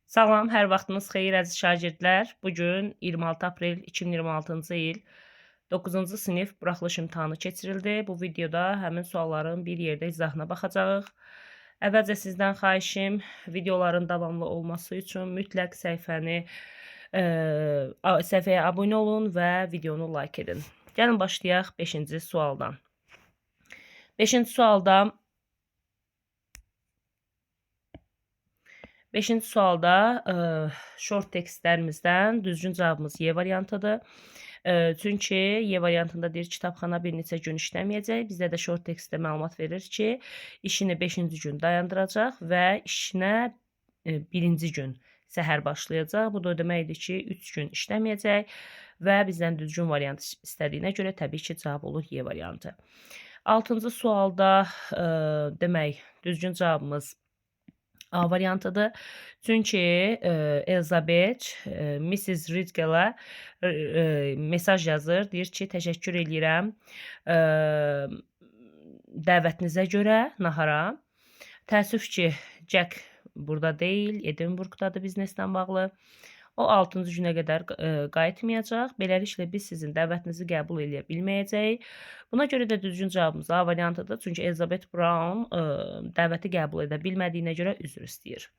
Salam, hər vaxtınız xeyir əziz şagirdlər. Bugün 26 aprel 2026-cı il 9-cu sinif buraxılış imtahanı keçirildi. Bu videoda həmin sualların bir yerdə izahına baxacağıq. Əvvəlcə sizdən xahişim videoların davamlı olması üçün mütləq səhifəyə abunə olun və videonu like edin. Gəlin başlayaq 5-ci sualdan. 5-ci sualda 5-ci sualda short tekstlərimizdən düzgün cavabımız Y variantıdır. Çünki Y variantında deyir kitabxana bir neçə gün işləməyəcək. Bizdə də short tekstdə məlumat verir ki, işini 5-ci gün dayandıracaq və işinə 1-ci gün səhər başlayacaq. Bu da o deməkdir ki, 3 gün işləməyəcək və bizdən düzgün variant istədiyinə görə təbii ki, cavab olur Y variantı. 6-cı sualda demək düzgün cavabımız A variantıdır. Çünki Elizabeth Mrs. Ridgel'ə mesaj yazır. Deyir ki, təşəkkür edirəm dəvətinizə görə nahara. Təəssüf ki, Jack burada deyil, Edinburghdadır bizneslə bağlı. O 6-cı günə qədər qayıtmayacaq. Beləliklə biz sizin dəvətinizi qəbul edə bilməyəcəyik. Buna görə də düzgün cavabımız A variantıdır. Çünki Elizabeth Brown dəvəti qəbul edə bilmədiyinə görə üzr istəyir.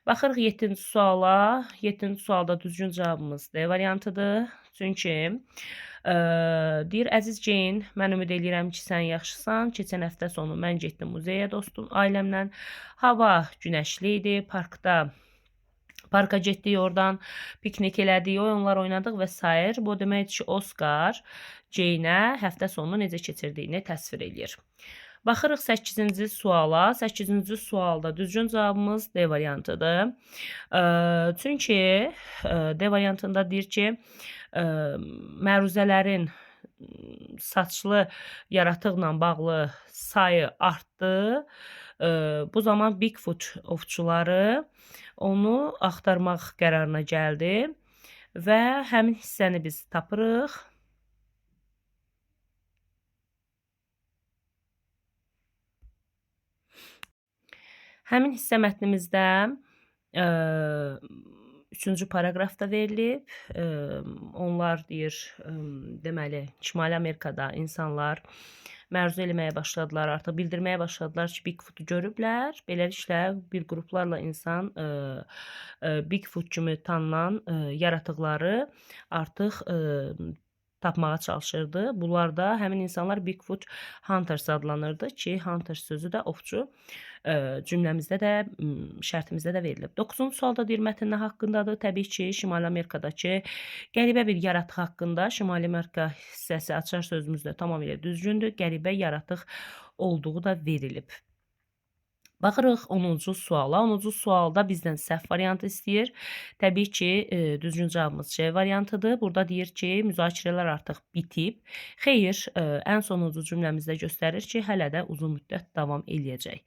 Baxırıq 7-ci suala. 7-ci sualda düzgün cavabımız D variantıdır. Çünki deyir, əziz Jane, mən ümid edirəm ki, sən yaxşısan. Keçən həftə sonu mən getdim muzeyə dostum ailəmlə. Hava günəşli idi, Parka getdik, oradan piknik elədik, oyunlar oynadıq və s. Bu deməkdir ki, Oscar Jane-ə həftə sonunu necə keçirdiyini təsvir edir. Baxırıq 8-ci suala. 8-ci sualda düzgün cavabımız D variantıdır. Çünki D variantında deyir ki, məruzələrin saçlı yaratıqla bağlı sayı artdı. Bu zaman Bigfoot ovçuları onu axtarmaq qərarına gəldi və həmin hissəni biz tapırıq. Həmin hissə mətnimizdə 3-cü paraqrafda verilib. Onlar deyir, deməli, Şimali Amerikada insanlar məruzə eləməyə başladılar, artıq bildirməyə başladılar ki, Bigfoot-u görüblər. Beləliklə, bir qruplarla insan Bigfoot kimi tanınan yaratıqları artıq tapmağa çalışırdı. Bunlar da həmin insanlar Bigfoot Hunters adlanırdı ki, Hunters sözü də ovçu cümləmizdə də, şərtimizdə də verilib. 9-cu sualda deyir, mətn nə haqqındadır? Təbii ki, Şimali Amerikadakı qəribə bir yaratıq haqqında. Şimali Amerika hissəsi açar sözümüzdə tamamilə düzgündür. Qəribə yaratıq olduğu da verilib. Baxırıq 10-cu suala. 10-cu sualda bizdən səhv variantı istəyir. Təbii ki, düzgün cavabımız C variantıdır. Burada deyir ki, müzakirələr artıq bitib. Xeyr, ən sonuncu cümləmizdə göstərir ki, hələ də uzun müddət davam eləyəcək.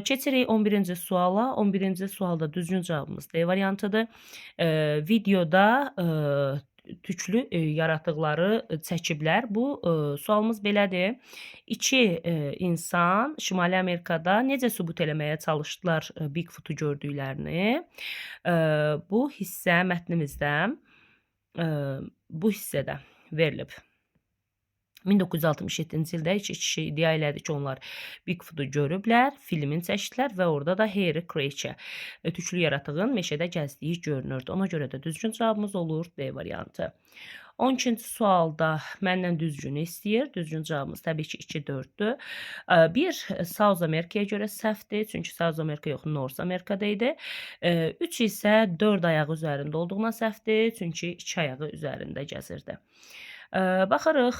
Keçirik 11-ci suala. 11-ci sualda düzgün cavabımız D variantıdır. Videoda tüklü yaratıqları çəkiblər. Bu sualımız belədir. 2 insan Şimali Amerikada necə sübut eləməyə çalışdılar Bigfoot-u gördüklərini? Bu hissə mətnimizdə bu hissədə verilib. 1967-ci ildə 2 kişi iddia elədi ki, onlar Bigfoot-u görüblər, filmini çəkdilər və orada da Harry Creature tüklü yaratığın meşədə gəzdiyi görünürdü. Ona görə də düzgün cavabımız olur D variantı. 12-ci sualda məndən düzgünü istəyir. Düzgün cavabımız təbii ki 2-4-dür. Bir South Amerikaya görə səhvdir. Çünki South Amerika yox, North Amerikada idi. 3 isə 4 ayağı üzərində olduğuna səhvdir. Çünki 2 ayağı üzərində gəzirdi. Baxırıq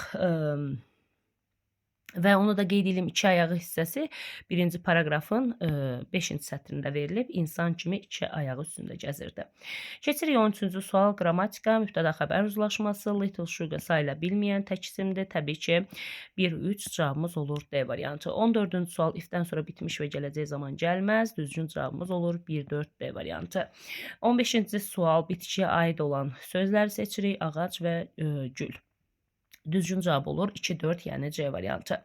və onu da qeyd edim, 2 ayağı hissəsi 1-ci paraqrafın 5-ci sətrində verilib. İnsan kimi 2 ayağı üstündə gəzirdi. Keçirik 13-cü sual. Qrammatika, mübtəda xəbər uzlaşması, Little Sugar sayıla bilməyən tək isimdir. Təbii ki, 1-3 cavabımız olur D variantı. 14-cü sual if-dən sonra bitmiş və gələcək zaman gəlməz. Düzgün cavabımız olur 1-4 D variantı. 15-ci sual bitkiyə aid olan sözləri seçirik. Ağac və gül. Düzgün cavab olur 2-4, yəni C variantı.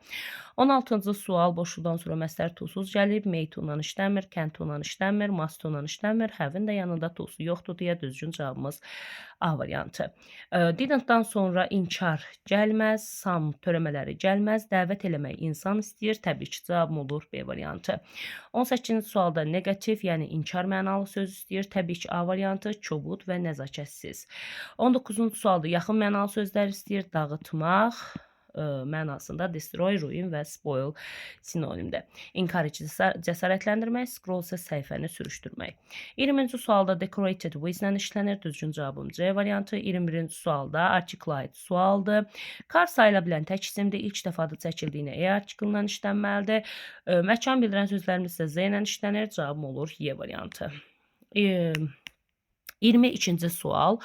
16-cı sual boşluqdan sonra məsdər tulsuz gəlib. May tunan işləmir, can tunan işləmir, must tunan işləmir. Have-in də yanında tulsu yoxdur deyə düzgün cavabımız A variantı. Didn't-dan sonra inkar gəlməz, some törəmələri gəlməz, dəvət eləmək insan istəyir. Təbii ki, cavabım olur B variantı. 18-ci sualda negativ, yəni inkar mənalı söz istəyir. Təbii ki, A variantı, kobud və nəzakətsiz. 19-cu sualda yaxın mənalı sözlər istəyir. Dağıtmaq mənasında destroy, ruin və spoil sinonimdir. İnkar edici cəsarətləndirmək, scroll isə səhifəni sürüşdürmək. 20-ci sualda decorated with ilə işlənir. Düzgün cavabım C variantı. 21-ci sualda articulate sualdır. Car sayıla bilən tək isimdir. İlk dəfə adı çəkildiyinə E artiklından işlənməlidir. Məkan bildirən sözlərimiz isə Z ilə işlənir. Cavabım olur Y variantı. 22-ci sual.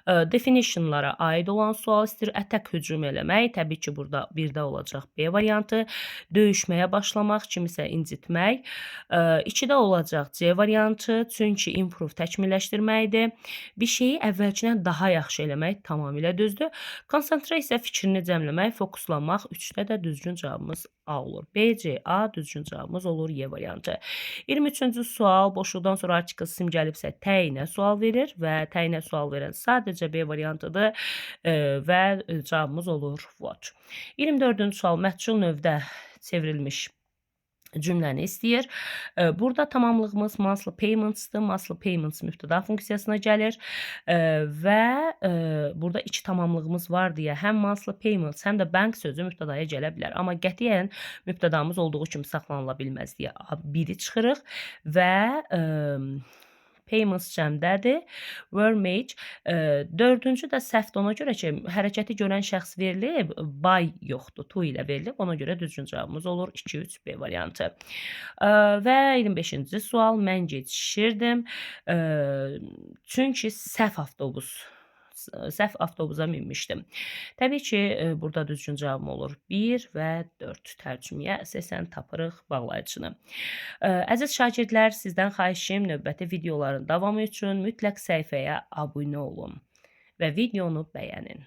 Definitionlara aid olan sual istəyir. Attack hücum eləmək. Təbii ki, burada birdə olacaq B variantı. Döyüşməyə başlamaq, kimisə incitmək. 2-də olacaq C variantı. Çünki improve təkmilləşdirməkdir. Bir şeyi əvvəlkindən daha yaxşı eləmək tamamilə düzdür. Concentrate isə fikrini cəmləmək, fokuslanmaq. 3-də də düzgün cavabımız A olur. B, C, A düzgün cavabımız olur Y variantı. 23-cü sual boşluqdan sonra artikel simgəlibsə təyinə sual verir və təyinə sual verən sadəcə B variantıdır və cavabımız olur what. 24-cü sual məhsul növdə çevrilmiş cümləni istəyir. Burada tamamlığımız monthly payments'dır. Monthly payments mübtəda funksiyasına gəlir və burada iki tamamlığımız var deyə həm monthly payments, həm də bank sözü mübtədaya gələ bilər. Amma qətiyyən mübtədamız olduğu kimi saxlanıla bilməz deyə biri çıxırıq və payments cəmdədir. Were made. Dördüncü də səhvdir ona görə ki, hərəkəti görən şəxs verilib, by yoxdur, to ilə verilib. Ona görə düzgün cavabımız olur 2-3 B variantı. Və 25-ci sual, mən gecişirdim. Çünki səhv avtobusa minmişdim. Təbii ki, burada düzgün cavabım olur 1 və 4 tərcüməyə əsasən tapırıq bağlayıcını. Əziz şagirdlər, sizdən xahişim növbəti videoların davamı üçün mütləq səhifəyə abunə olun və videonu bəyənin.